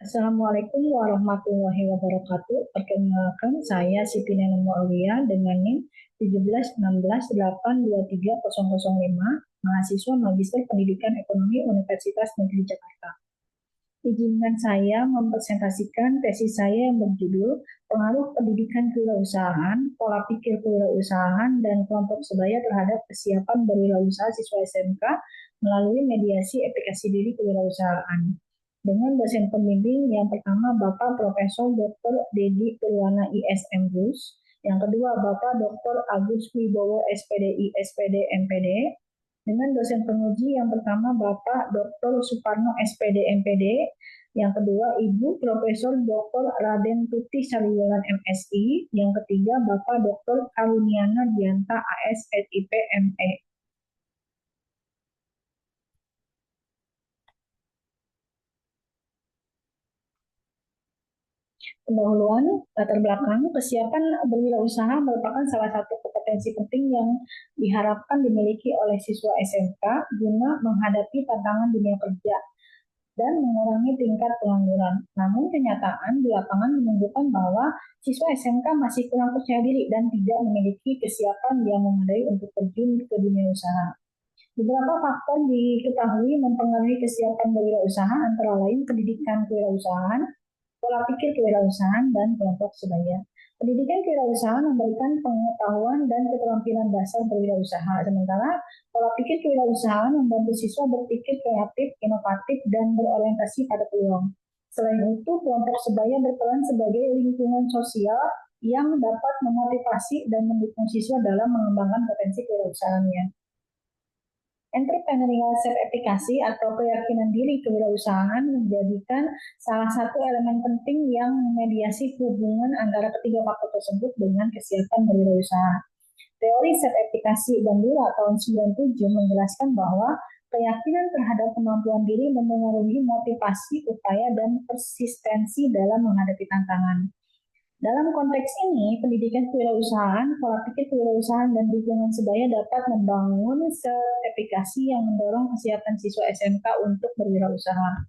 Assalamualaikum warahmatullahi wabarakatuh. Perkenalkan, saya Siti Nena Muawiyah dengan NIM 171688230005, mahasiswa Magister Pendidikan Ekonomi Universitas Negeri Jakarta. Izinkan saya mempresentasikan tesis saya yang berjudul Pengaruh Pendidikan Kewirausahaan, Pola Pikir Kewirausahaan, dan Kelompok Sebaya terhadap Kesiapan Berwirausaha Siswa SMK melalui mediasi aplikasi diri kewirausahaan. Dengan dosen pembimbing yang pertama Bapak Profesor Dr. Dedi Purwana ISM Gus, yang kedua Bapak Dr. Agus Wibowo SPDI SPD MPD, dengan dosen penguji yang pertama Bapak Dr. Suparno SPD MPD, yang kedua Ibu Profesor Dr. Raden Tuti Sariwulan MSI, yang ketiga Bapak Dr. Karuniana Dianta AS SIP ME. Pendahuluan, latar belakang, kesiapan berwirausaha merupakan salah satu kompetensi penting yang diharapkan dimiliki oleh siswa SMK guna menghadapi tantangan dunia kerja dan mengurangi tingkat pengangguran. Namun kenyataan di lapangan menunjukkan bahwa siswa SMK masih kurang percaya diri dan tidak memiliki kesiapan yang memadai untuk terjun ke dunia usaha. Beberapa faktor diketahui mempengaruhi kesiapan berwirausaha, antara lain pendidikan kewirausahaan, pola pikir kewirausahaan, dan kelompok sebaya. Pendidikan kewirausahaan memberikan pengetahuan dan keterampilan dasar berwirausaha, sementara pola pikir kewirausahaan membantu siswa berpikir kreatif, inovatif, dan berorientasi pada peluang. Selain itu, kelompok sebaya berperan sebagai lingkungan sosial yang dapat memotivasi dan mendukung siswa dalam mengembangkan potensi kewirausahaannya. Entrepreneurial self-efficacy atau keyakinan diri kewirausahaan menjadikan salah satu elemen penting yang memediasi hubungan antara ketiga faktor tersebut dengan kesiapan berwirausaha. Teori self-efficacy Bandura tahun 97 menjelaskan bahwa keyakinan terhadap kemampuan diri memengaruhi motivasi, upaya, dan persistensi dalam menghadapi tantangan. Dalam konteks ini, pendidikan kewirausahaan, pola pikir kewirausahaan, dan dukungan sebaya dapat membangun self-efficacy yang mendorong kesiapan siswa SMK untuk berwirausaha.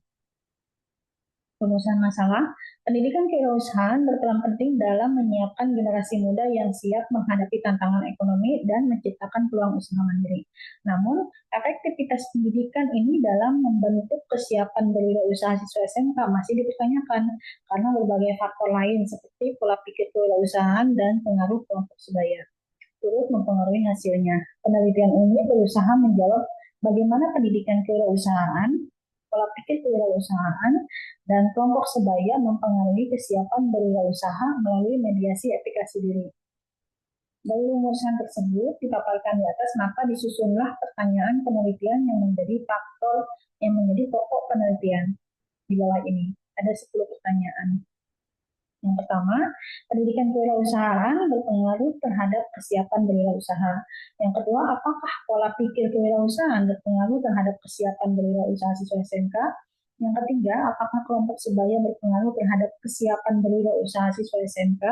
Rumusan masalah, pendidikan kewirausahaan berperan penting dalam menyiapkan generasi muda yang siap menghadapi tantangan ekonomi dan menciptakan peluang usaha mandiri. Namun, efektivitas pendidikan ini dalam membentuk kesiapan berwirausaha siswa SMK masih dipertanyakan karena berbagai faktor lain seperti pola pikir kewirausahaan dan pengaruh kelompok sebaya turut mempengaruhi hasilnya. Penelitian ini berusaha menjawab bagaimana pendidikan kewirausahaan, pola pikir kewirausahaan, dan kelompok sebaya mempengaruhi kesiapan berwirausaha melalui mediasi aplikasi diri. Dari rumusan tersebut dipaparkan di atas, maka disusunlah pertanyaan penelitian yang menjadi pokok penelitian di bawah ini. Ada 10 pertanyaan. Yang pertama, pendidikan kewirausahaan berpengaruh terhadap kesiapan berwirausaha. Yang kedua, apakah pola pikir kewirausahaan berpengaruh terhadap kesiapan berwirausaha siswa SMK? Yang ketiga, apakah kelompok sebaya berpengaruh terhadap kesiapan berwirausaha siswa SMK?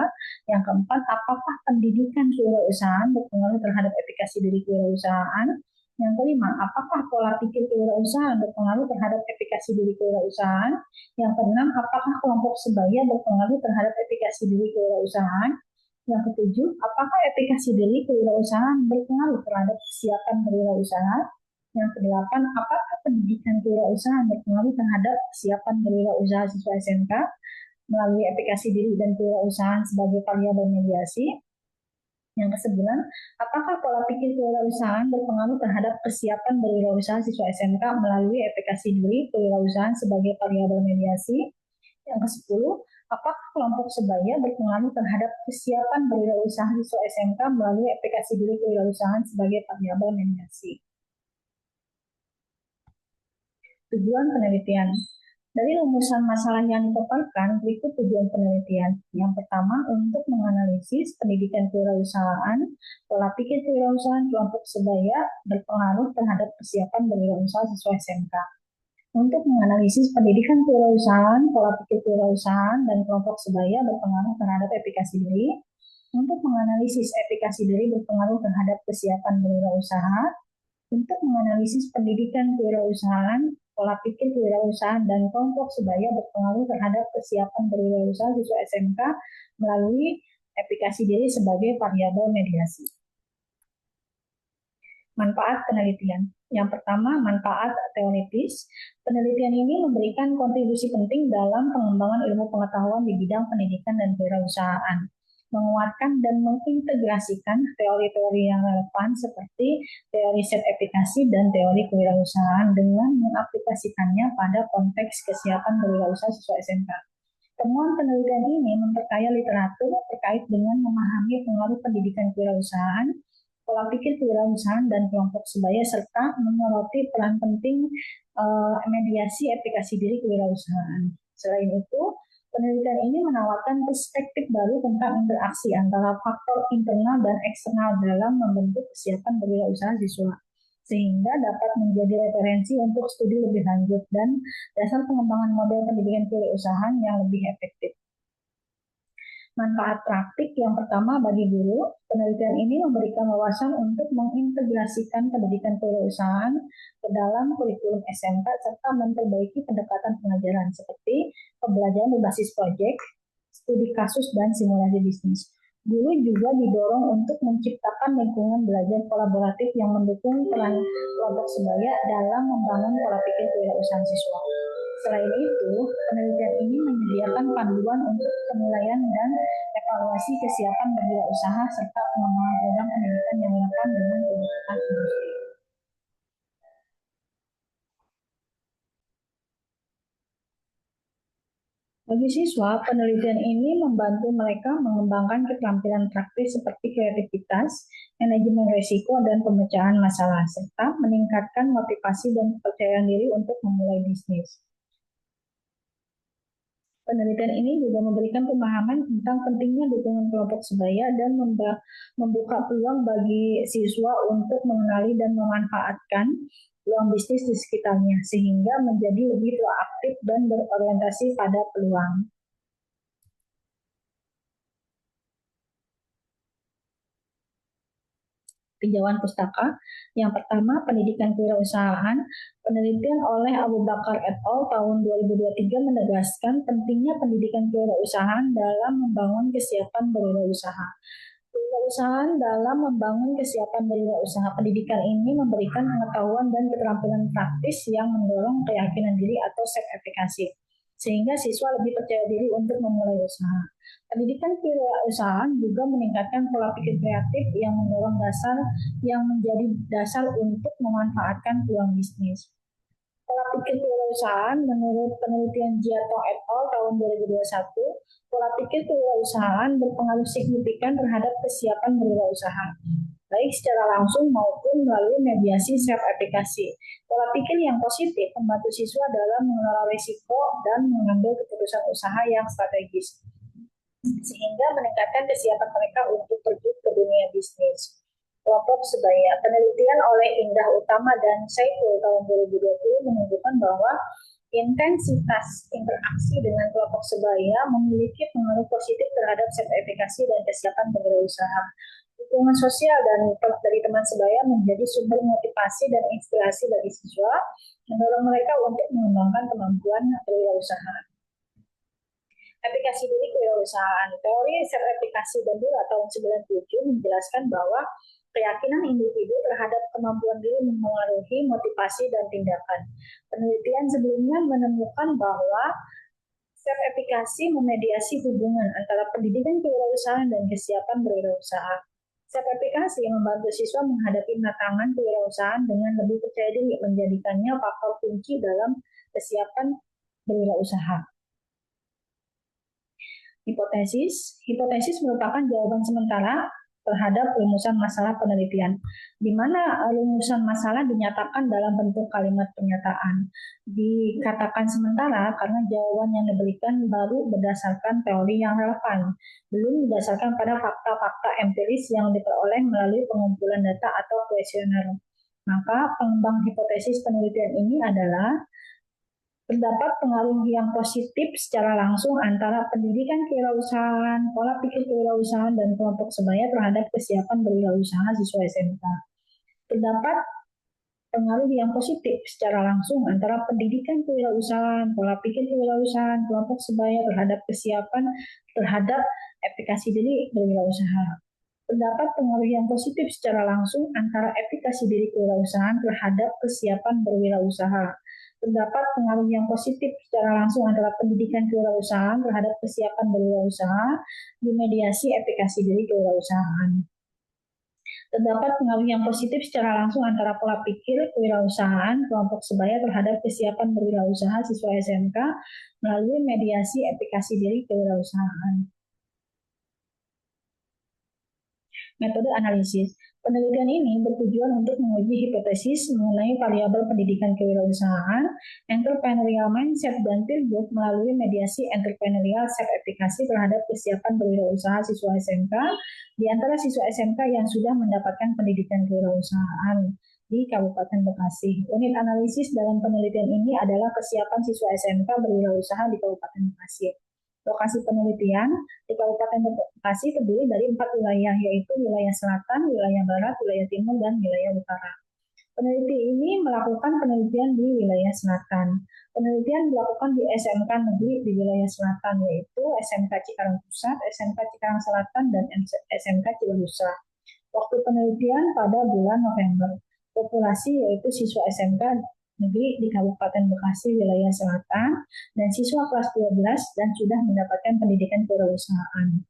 Yang keempat, apakah pendidikan kewirausahaan berpengaruh terhadap efikasi diri kewirausahaan? Yang kelima, apakah pola pikir kewirausahaan berpengaruh terhadap efikasi diri kewirausahaan? Yang keenam, apakah kelompok sebaya berpengaruh terhadap efikasi diri kewirausahaan? Yang ketujuh, apakah efikasi diri kewirausahaan berpengaruh terhadap kesiapan berwirausaha? Yang kedelapan, apakah pendidikan kewirausahaan berpengaruh terhadap kesiapan berwirausaha siswa SMK melalui efikasi diri dan kewirausahaan sebagai variabel mediasi? Yang kesembilan, apakah pola pikir kewirausahaan berpengaruh terhadap kesiapan berwirausaha siswa SMK melalui efikasi diri kewirausahaan sebagai variabel mediasi? Yang kesepuluh, apakah kelompok sebaya berpengaruh terhadap kesiapan berwirausaha siswa SMK melalui efikasi diri kewirausahaan sebagai variabel mediasi? Tujuan penelitian. Dari rumusan masalah yang dipaparkan, berikut tujuan penelitian. Yang pertama, untuk menganalisis pendidikan kewirausahaan, pola pikir kewirausahaan kelompok sebaya berpengaruh terhadap kesiapan berwirausaha siswa SMK. Untuk menganalisis pendidikan kewirausahaan, pola pikir kewirausahaan, dan kelompok sebaya berpengaruh terhadap efikasi diri. Untuk menganalisis efikasi diri berpengaruh terhadap kesiapan berwirausaha. Untuk menganalisis pendidikan kewirausahaan, pola pikir kewirausahaan dan kelompok sebaya berpengaruh terhadap kesiapan berwirausaha siswa SMK melalui efikasi diri sebagai variabel mediasi. Manfaat penelitian. Yang pertama, manfaat teoritis. Penelitian ini memberikan kontribusi penting dalam pengembangan ilmu pengetahuan di bidang pendidikan dan kewirausahaan, menguatkan dan mengintegrasikan teori-teori yang relevan seperti teori set efikasi dan teori kewirausahaan dengan mengaplikasikannya pada konteks kesiapan berwirausaha siswa SMK. Temuan penelitian ini memperkaya literatur terkait dengan memahami pengaruh pendidikan kewirausahaan, pola pikir kewirausahaan dan kelompok sebaya, serta menyoroti peran penting mediasi efikasi diri kewirausahaan. Selain itu, penelitian ini menawarkan perspektif baru tentang interaksi antara faktor internal dan eksternal dalam membentuk kesiapan berwirausaha siswa, sehingga dapat menjadi referensi untuk studi lebih lanjut dan dasar pengembangan model pendidikan kewirausahaan yang lebih efektif. Manfaat praktik yang pertama bagi guru, penelitian ini memberikan wawasan untuk mengintegrasikan pendidikan kewirausahaan ke dalam kurikulum SMK serta memperbaiki pendekatan pengajaran seperti pembelajaran berbasis proyek, studi kasus, dan simulasi bisnis. Guru juga didorong untuk menciptakan lingkungan belajar kolaboratif yang mendukung peran kelompok sebaya dalam membangun pola pikir kewirausahaan siswa. Selain itu, penelitian ini menyediakan panduan untuk penilaian dan evaluasi kesiapan berwirausaha serta pengembangan program pendidikan yang relevan dengan kebutuhan industri. Bagi siswa, penelitian ini membantu mereka mengembangkan keterampilan praktis seperti kreativitas, manajemen risiko, dan pemecahan masalah, serta meningkatkan motivasi dan kepercayaan diri untuk memulai bisnis. Penelitian ini juga memberikan pemahaman tentang pentingnya dukungan kelompok sebaya dan membuka peluang bagi siswa untuk mengenali dan memanfaatkan peluang bisnis di sekitarnya, sehingga menjadi lebih proaktif dan berorientasi pada peluang. Tinjauan pustaka. Yang pertama, pendidikan kewirausahaan. Penelitian oleh Abu Bakar et al. Tahun 2023 menegaskan pentingnya pendidikan kewirausahaan dalam membangun kesiapan berwirausaha. Kewirausahaan dalam membangun kesiapan berwirausaha. Pendidikan ini memberikan pengetahuan dan keterampilan praktis yang mendorong keyakinan diri atau self efikasi, sehingga siswa lebih percaya diri untuk memulai usaha. Pendidikan kewirausahaan juga meningkatkan pola pikir kreatif yang mendorong dasar yang menjadi dasar untuk memanfaatkan peluang bisnis. Pola pikir kewirausahaan menurut penelitian Giotto et al. Tahun 2021, pola pikir kewirausahaan berpengaruh signifikan terhadap kesiapan berwirausaha, baik secara langsung maupun melalui mediasi self-efikasi. Pola pikir yang positif membantu siswa dalam mengelola risiko dan mengambil keputusan usaha yang strategis, sehingga meningkatkan kesiapan mereka untuk terjun ke dunia bisnis. Kelompok sebaya. Penelitian oleh Indah Utama dan Saiful tahun 2020 menunjukkan bahwa intensitas interaksi dengan kelompok sebaya memiliki pengaruh positif terhadap self-efikasi dan kesiapan berwirausaha. Dukungan sosial dari teman sebaya menjadi sumber motivasi dan inspirasi bagi siswa, mendorong mereka untuk mengembangkan kemampuan berwirausaha. Efikasi diri kewirausahaan. Teori self-efikasi Bandura tahun 97 menjelaskan bahwa keyakinan individu terhadap kemampuan diri mempengaruhi motivasi dan tindakan. Penelitian sebelumnya menemukan bahwa self-efikasi memediasi hubungan antara pendidikan kewirausahaan dan kesiapan berwirausaha. Self-efikasi membantu siswa menghadapi tantangan kewirausahaan dengan lebih percaya diri, menjadikannya faktor kunci dalam kesiapan berwirausaha. Hipotesis merupakan jawaban sementara terhadap rumusan masalah penelitian, di mana rumusan masalah dinyatakan dalam bentuk kalimat pernyataan. Dikatakan sementara karena jawaban yang diberikan baru berdasarkan teori yang relevan, belum didasarkan pada fakta-fakta empiris yang diperoleh melalui pengumpulan data atau kuesioner. Maka pengembang hipotesis penelitian ini adalah terdapat pengaruh yang positif secara langsung antara pendidikan kewirausahaan, pola pikir kewirausahaan, dan kelompok sebaya terhadap kesiapan berwirausaha siswa SMK. Terdapat pengaruh yang positif secara langsung antara pendidikan kewirausahaan, pola pikir kewirausahaan, kelompok sebaya terhadap kesiapan terhadap efikasi diri berwirausaha. Terdapat pengaruh yang positif secara langsung antara efikasi diri kewirausahaan terhadap kesiapan berwirausaha. Terdapat pengaruh yang positif secara langsung antara pendidikan kewirausahaan terhadap kesiapan berwirausaha di mediasi efikasi diri kewirausahaan. Terdapat pengaruh yang positif secara langsung antara pola pikir kewirausahaan kelompok sebaya terhadap kesiapan berwirausaha siswa SMK melalui mediasi efikasi diri kewirausahaan. Metode analisis. Penelitian ini bertujuan untuk menguji hipotesis mengenai variabel pendidikan kewirausahaan, entrepreneurial mindset, dan peer group melalui mediasi entrepreneurial self-efikasi terhadap kesiapan berwirausaha siswa SMK di antara siswa SMK yang sudah mendapatkan pendidikan kewirausahaan di Kabupaten Bekasi. Unit analisis dalam penelitian ini adalah kesiapan siswa SMK berwirausaha di Kabupaten Bekasi. Lokasi penelitian di Kabupaten Bekasi terdiri dari 4 wilayah, yaitu wilayah selatan, wilayah barat, wilayah timur, dan wilayah utara. Peneliti ini melakukan penelitian di wilayah selatan. Penelitian dilakukan di SMK negeri di wilayah selatan, yaitu SMK Cikarang Pusat, SMK Cikarang Selatan, dan SMK Cibarusah. Waktu penelitian pada bulan November. Populasi yaitu siswa SMK negeri di Kabupaten Bekasi wilayah selatan dan siswa kelas 12 dan sudah mendapatkan pendidikan kewirausahaan.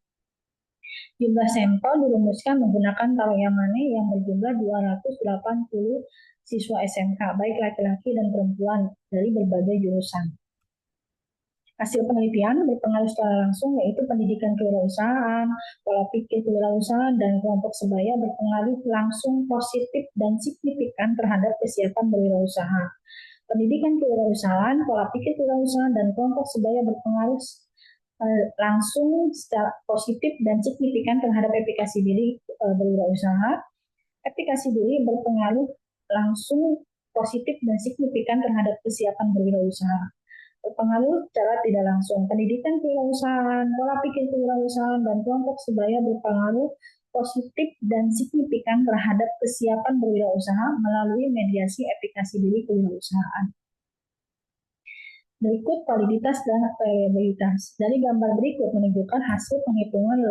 Jumlah sampel dirumuskan menggunakan Taroyamane yang berjumlah 280 siswa SMK, baik laki-laki dan perempuan dari berbagai jurusan. Hasil penelitian berpengaruh secara langsung yaitu pendidikan kewirausahaan, pola pikir kewirausahaan, dan kelompok sebaya berpengaruh langsung positif dan signifikan terhadap kesiapan berwirausaha. Pendidikan kewirausahaan, pola pikir kewirausahaan, dan kelompok sebaya berpengaruh langsung secara positif dan signifikan terhadap efikasi diri berwirausaha. Efikasi diri berpengaruh langsung positif dan signifikan terhadap kesiapan berwirausaha. Berpengaruh secara tidak langsung. Pendidikan kewirausahaan, pola pikir kewirausahaan, dan kelompok sebaya berpengaruh positif dan signifikan terhadap kesiapan berwirausaha melalui mediasi efikasi diri kewirausahaan. Berikut validitas dan reliabilitas. Dari gambar berikut menunjukkan hasil penghitungan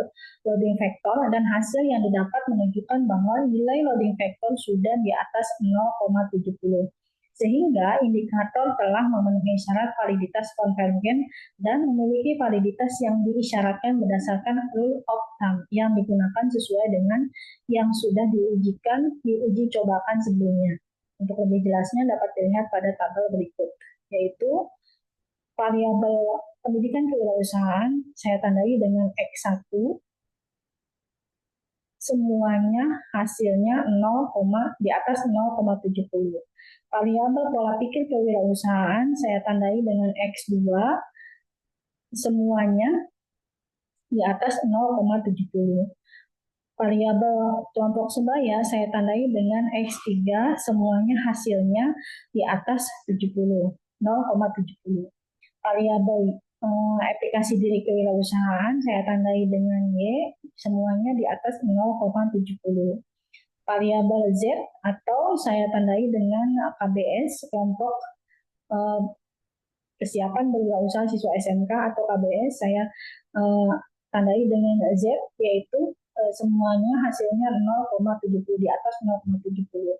loading factor dan hasil yang didapat menunjukkan bahwa nilai loading factor sudah di atas 0,70. Sehingga indikator telah memenuhi syarat validitas konvergen dan memiliki validitas yang diisyaratkan berdasarkan rule of thumb yang digunakan sesuai dengan yang sudah diuji cobakan sebelumnya. Untuk lebih jelasnya dapat dilihat pada tabel berikut, yaitu variabel pendidikan kewirausahaan saya tandai dengan X1, semuanya hasilnya 0, di atas 0,70. Variabel pola pikir kewirausahaan saya tandai dengan X2, semuanya di atas 0,70. Variabel kelompok sebaya saya tandai dengan X3, semuanya hasilnya di atas 70, 0,70. Variabel efikasi diri kewirausahaan saya tandai dengan Y, semuanya di atas 0,70. Variabel Z atau saya tandai dengan KBS, kelompok kesiapan berwirausaha siswa SMK atau KBS, saya tandai dengan Z, yaitu semuanya hasilnya 0,70, di atas 0,70.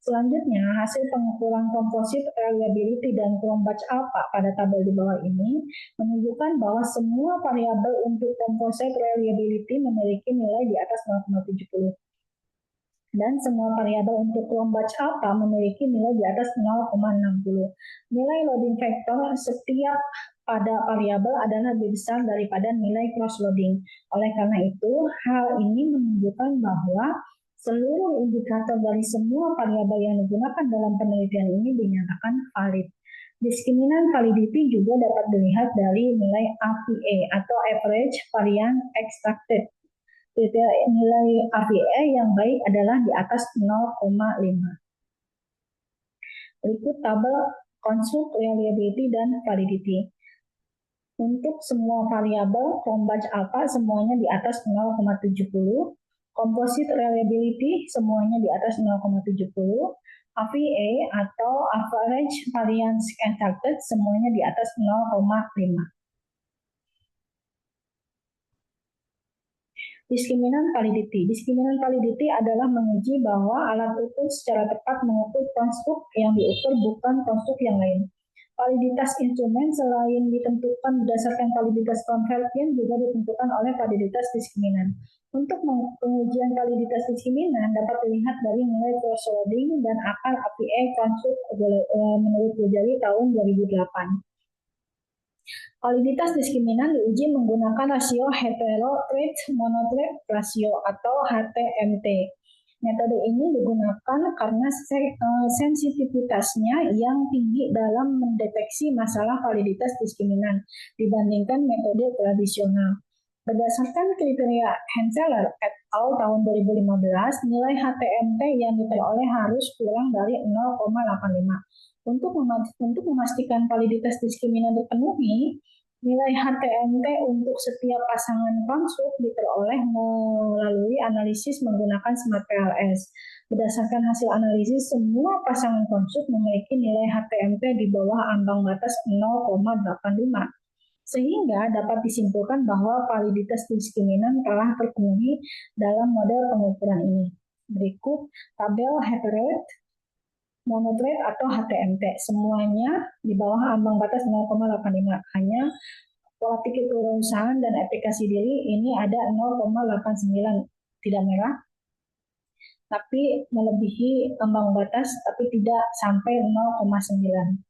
Selanjutnya, hasil pengukuran komposit reliability dan Cronbach alpha pada tabel di bawah ini menunjukkan bahwa semua variabel untuk komposit reliability memiliki nilai di atas 0,70. Dan semua variabel untuk Cronbach alpha memiliki nilai di atas 0,60. Nilai loading factor setiap pada variabel adalah lebih besar daripada nilai cross loading. Oleh karena itu, hal ini menunjukkan bahwa seluruh indikator dari semua variabel yang digunakan dalam penelitian ini dinyatakan valid. Diskriminan validity juga dapat dilihat dari nilai AVE atau average variance extracted. Nilai AVE yang baik adalah di atas 0,5. Berikut tabel construct reliability dan validity. Untuk semua variabel Cronbach alpha semuanya di atas 0,70. Composite reliability semuanya di atas 0,70, AVA atau Average Variance Expected semuanya di atas 0,5. Diskriminan validity. Diskriminan validity adalah menguji bahwa alat ukur secara tepat mengukur konstruk yang diukur bukan konstruk yang lain. Validitas instrumen selain ditentukan berdasarkan validitas konvergen juga ditentukan oleh validitas diskriminan. Untuk pengujian validitas diskriminan dapat dilihat dari nilai thresholding dan akar APA konstruk menurut Gojali tahun 2008. Validitas diskriminan diuji menggunakan rasio hetero-trait monotrait rasio atau HTMT. Metode ini digunakan karena sensitivitasnya yang tinggi dalam mendeteksi masalah validitas diskriminan dibandingkan metode tradisional. Berdasarkan kriteria Henseler et al. Tahun 2015, nilai HTMT yang diperoleh harus kurang dari 0,85. Untuk memastikan validitas diskriminan terpenuhi, nilai HTMT untuk setiap pasangan konstruk diperoleh melalui analisis menggunakan Smart PLS. Berdasarkan hasil analisis, semua pasangan konstruk memiliki nilai HTMT di bawah ambang batas 0,85. Sehingga dapat disimpulkan bahwa validitas diskriminan telah terpenuhi dalam model pengukuran ini. Berikut tabel heteroid monotrait atau HTMT. Semuanya di bawah ambang batas 0,85. Hanya pola pikir kewirausahaan dan aplikasi diri ini ada 0,89. Tidak merah, tapi melebihi ambang batas, tapi tidak sampai 0,9.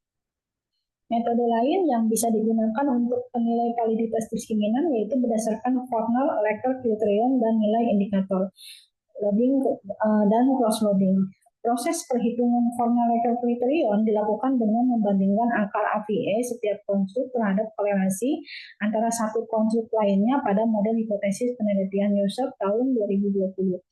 Metode lain yang bisa digunakan untuk penilai validitas diskriminan yaitu berdasarkan Fornell-Lecker criterion dan nilai indikator loading dan cross-loading. Proses perhitungan Fornell-Lecker criterion dilakukan dengan membandingkan akar AVA setiap konstruk terhadap korelasi antara satu konstruk lainnya pada model hipotesis penelitian Yosef tahun 2020.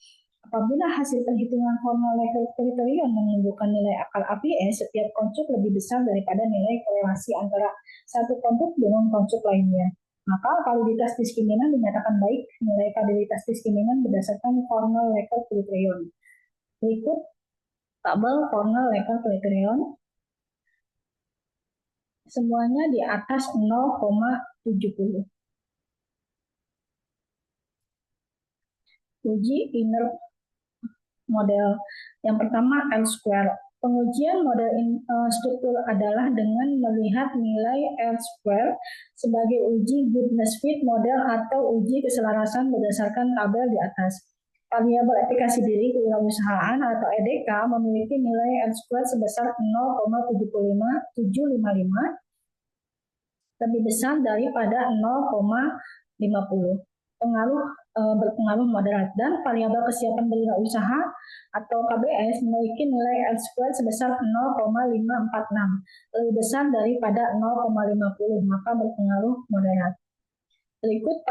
Apabila hasil perhitungan Fornell-Lecker criterion menunjukkan nilai akar AVA setiap konstruk lebih besar daripada nilai korelasi antara satu konstruk dengan konstruk lainnya, maka validitas diskriminan dinyatakan baik. Nilai validitas diskriminan berdasarkan Fornell-Lecker criterion. Berikut tabel Fornell-Lecker criterion. Semuanya di atas 0,70. Uji inner model. Yang pertama L-square. Pengujian model struktur adalah dengan melihat nilai L-square sebagai uji goodness fit model atau uji keselarasan berdasarkan tabel di atas. Variabel aplikasi diri kewirausahaan atau EDK memiliki nilai L-square sebesar 0,755 lebih besar daripada 0,50. Berpengaruh moderat, dan variabel kesiapan berwirausaha atau KBS memiliki nilai L-square sebesar 0,546 lebih besar daripada 0,50, maka berpengaruh moderat. Berikut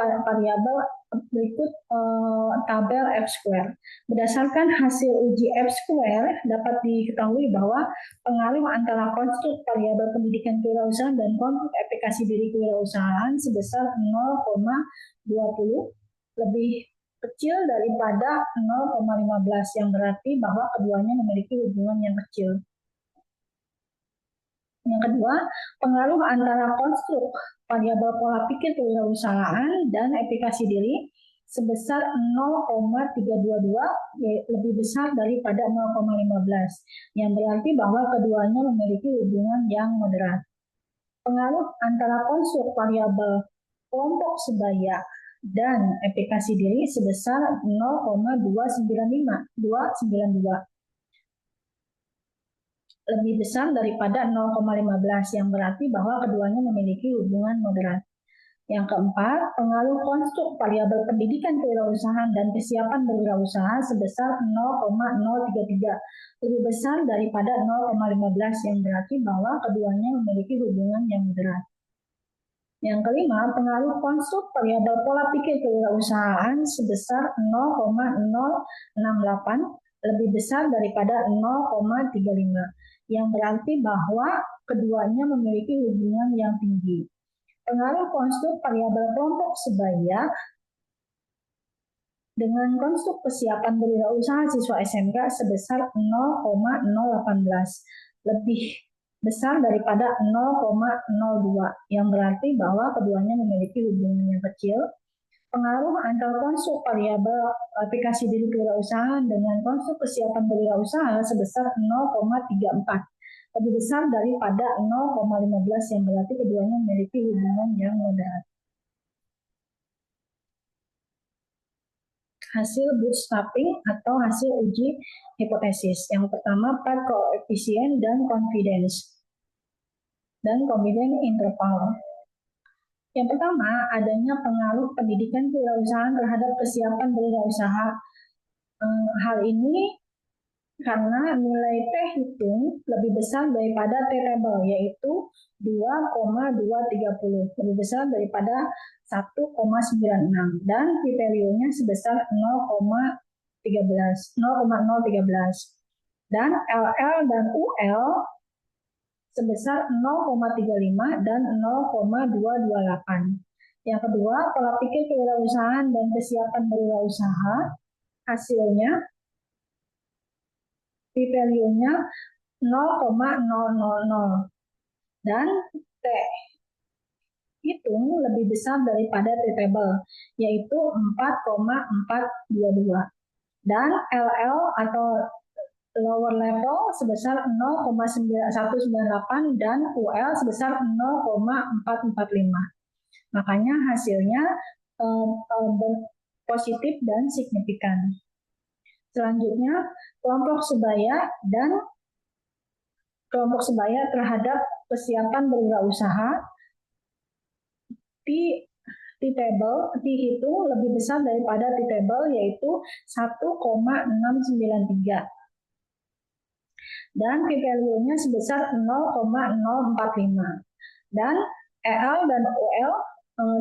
tabel F-square. Berdasarkan hasil uji F-square dapat diketahui bahwa pengaruh antara konstruk variabel pendidikan kewirausahaan dan konstruk aplikasi diri kewirausahaan sebesar 0,20 lebih kecil daripada 0,15, yang berarti bahwa keduanya memiliki hubungan yang kecil. Yang kedua, pengaruh antara konstruk variabel pola pikir kewirausahaan dan aplikasi diri sebesar 0,322 lebih besar daripada 0,15, yang berarti bahwa keduanya memiliki hubungan yang moderat. Pengaruh antara konstruk variabel kelompok sebaya dan aplikasi diri sebesar 0,292 lebih besar daripada 0,15, yang berarti bahwa keduanya memiliki hubungan moderat. Yang keempat, pengaruh konstruk variabel pendidikan kewirausahaan dan kesiapan berwirausaha sebesar 0,033 lebih besar daripada 0,15, yang berarti bahwa keduanya memiliki hubungan yang moderat. Yang kelima, pengaruh konstruk variabel pola pikir kewirausahaan sebesar 0,068 lebih besar daripada 0,35, yang berarti bahwa keduanya memiliki hubungan yang tinggi. Pengaruh konstruk variabel kelompok sebaya dengan konstruk kesiapan berwirausaha siswa SMK sebesar 0,018, lebih besar daripada 0,02, yang berarti bahwa keduanya memiliki hubungan yang kecil. Pengaruh antara konstruk variabel aplikasi diri kewirausahaan dengan konstruk kesiapan berwirausaha sebesar 0,34, lebih besar daripada 0,15, yang berarti keduanya memiliki hubungan yang moderat. Hasil bootstrapping atau hasil uji hipotesis. Yang pertama, path coefficient dan confidence interval. Yang pertama, adanya pengaruh pendidikan kewirausahaan terhadap kesiapan berwirausaha. Hal ini karena nilai T hitung lebih besar daripada T table, yaitu 2,230, lebih besar daripada 1,96, dan p-value-nya sebesar 0,013, dan LL dan UL sebesar 0,35 dan 0,228. Yang kedua, pola pikir kewirausahaan dan kesiapan berwirausaha, hasilnya p-value-nya 0,000, dan T hitung lebih besar daripada T table, yaitu 4,422, dan LL atau lower level sebesar 0,198 dan UL sebesar 0,445. Makanya hasilnya positif dan signifikan. Selanjutnya, kelompok sebaya terhadap kesiapan berwirausaha, T hitung lebih besar daripada T table, yaitu 1,693. Dan p-value-nya sebesar 0,045. Dan EL dan UL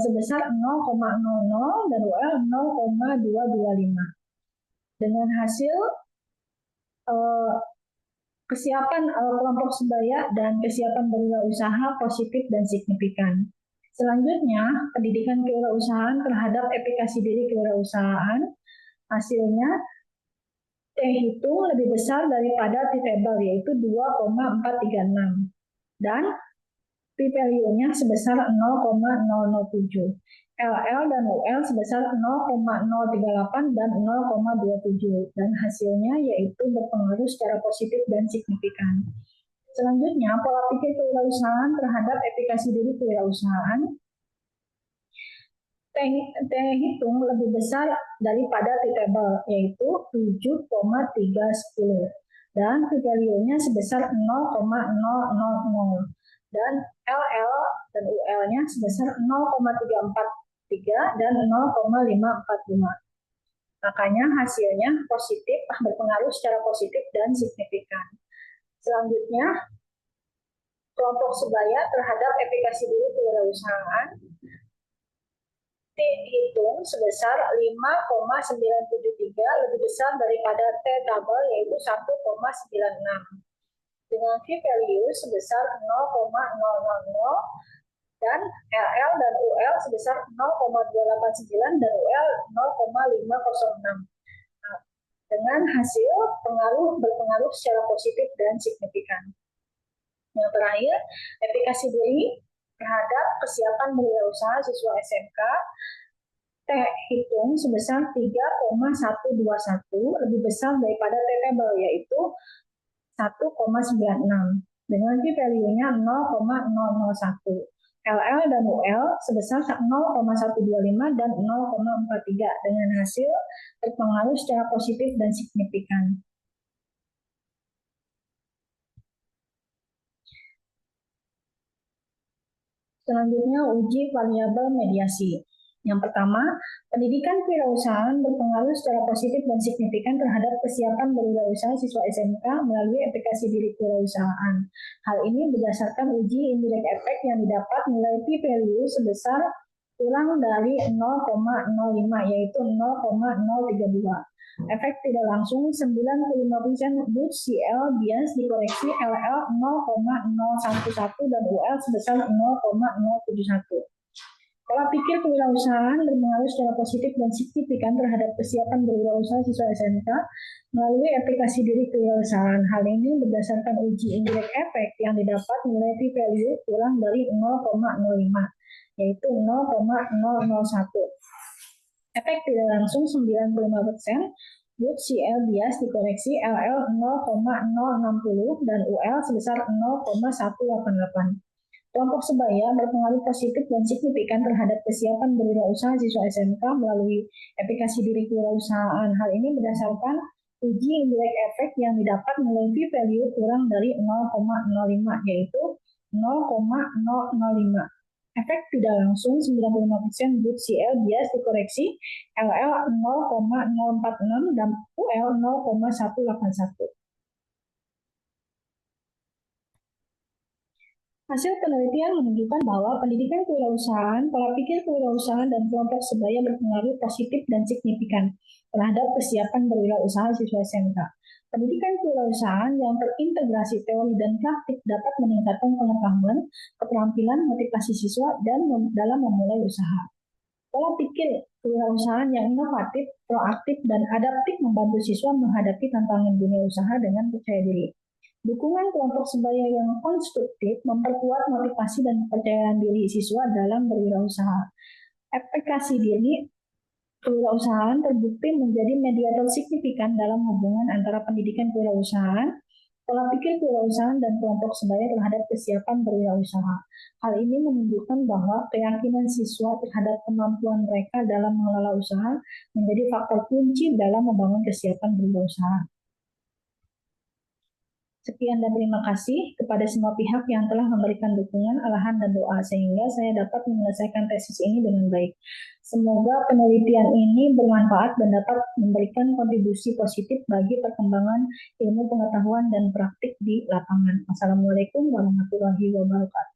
sebesar 0,00 dan UL 0,225. Dengan hasil kesiapan kelompok sebaya dan kesiapan berwirausaha positif dan signifikan. Selanjutnya, pendidikan kewirausahaan terhadap aplikasi diri kewirausahaan, hasilnya T hitung lebih besar daripada T table, yaitu 2,436, dan p-value-nya sebesar 0,007. LL dan UL sebesar 0,038 dan 0,27, dan hasilnya yaitu berpengaruh secara positif dan signifikan. Selanjutnya, pola pikir kewirausahaan terhadap aplikasi diri kewirausahaan, T hitung lebih besar daripada T table, yaitu 7,310, dan p-value-nya sebesar 0,000, dan LL dan UL-nya sebesar 0,343 dan 0,542. Makanya hasilnya positif, berpengaruh secara positif dan signifikan. Selanjutnya, kelompok sebaya terhadap aplikasi diri kewirausahaan, T hitung sebesar 5,973, lebih besar daripada T table, yaitu 1,96. Dengan p-value sebesar 0,000, dan LL dan UL sebesar 0,289 dan UL 0,506. Dengan hasil berpengaruh secara positif dan signifikan. Yang terakhir, aplikasi diri terhadap kesiapan berwirausaha siswa SMK, T hitung sebesar 3,121, lebih besar daripada T table, yaitu 1,96, dengan p-value-nya 0,001. LL dan UL sebesar 0,125 dan 0,43, dengan hasil berpengaruh secara positif dan signifikan. Selanjutnya, uji variabel mediasi. Yang pertama, pendidikan kewirausahaan berpengaruh secara positif dan signifikan terhadap kesiapan berwirausaha siswa SMK melalui aplikasi diri kewirausahaan. Hal ini berdasarkan uji indirect effect yang didapat nilai p-value sebesar kurang dari 0,05, yaitu 0,032. Efek tidak langsung 95% boost CL bias dikoreksi LL 0,011 dan UL sebesar 0,071. Pola pikir kewirausahaan berpengaruh secara positif dan signifikan terhadap kesiapan berwirausaha siswa SMK melalui aplikasi diri kewirausahaan. Hal ini berdasarkan uji indirect effect yang didapat nilai p-value kurang dari 0,05, yaitu 0,001. Efek tidak langsung 95%, good CL bias dikoreksi LL 0,060 dan UL sebesar 0,188. Kelompok sebaya berpengaruh positif dan signifikan terhadap kesiapan berwirausaha siswa SMK melalui aplikasi diri kewirausahaan. Hal ini berdasarkan uji indirect effect yang didapat nilai p-value kurang dari 0,05, yaitu 0,005. Efek tidak langsung 95% good CL bias dikoreksi LL 0,046 dan UL 0,181. Hasil penelitian menunjukkan bahwa pendidikan kewirausahaan, pola pikir kewirausahaan, dan kelompok sebaya berpengaruh positif dan signifikan terhadap kesiapan berwirausaha siswa SMK. Pendidikan kewirausahaan yang terintegrasi teori dan praktik dapat meningkatkan pengetahuan, keterampilan, motivasi siswa, dan dalam memulai usaha. Pola pikir kewirausahaan yang inovatif, proaktif, dan adaptif membantu siswa menghadapi tantangan dunia usaha dengan percaya diri. Dukungan kelompok sebaya yang konstruktif memperkuat motivasi dan kepercayaan diri siswa dalam berwirausaha. Aplikasi diri kewirausahaan terbukti menjadi mediator signifikan dalam hubungan antara pendidikan kewirausahaan, pola pikir kewirausahaan, dan kelompok sebaya terhadap kesiapan berwirausaha. Hal ini menunjukkan bahwa keyakinan siswa terhadap kemampuan mereka dalam mengelola usaha menjadi faktor kunci dalam membangun kesiapan berwirausaha. Sekian dan terima kasih kepada semua pihak yang telah memberikan dukungan, arahan, dan doa sehingga saya dapat menyelesaikan tesis ini dengan baik. Semoga penelitian ini bermanfaat dan dapat memberikan kontribusi positif bagi perkembangan ilmu pengetahuan dan praktik di lapangan. Wassalamualaikum warahmatullahi wabarakatuh.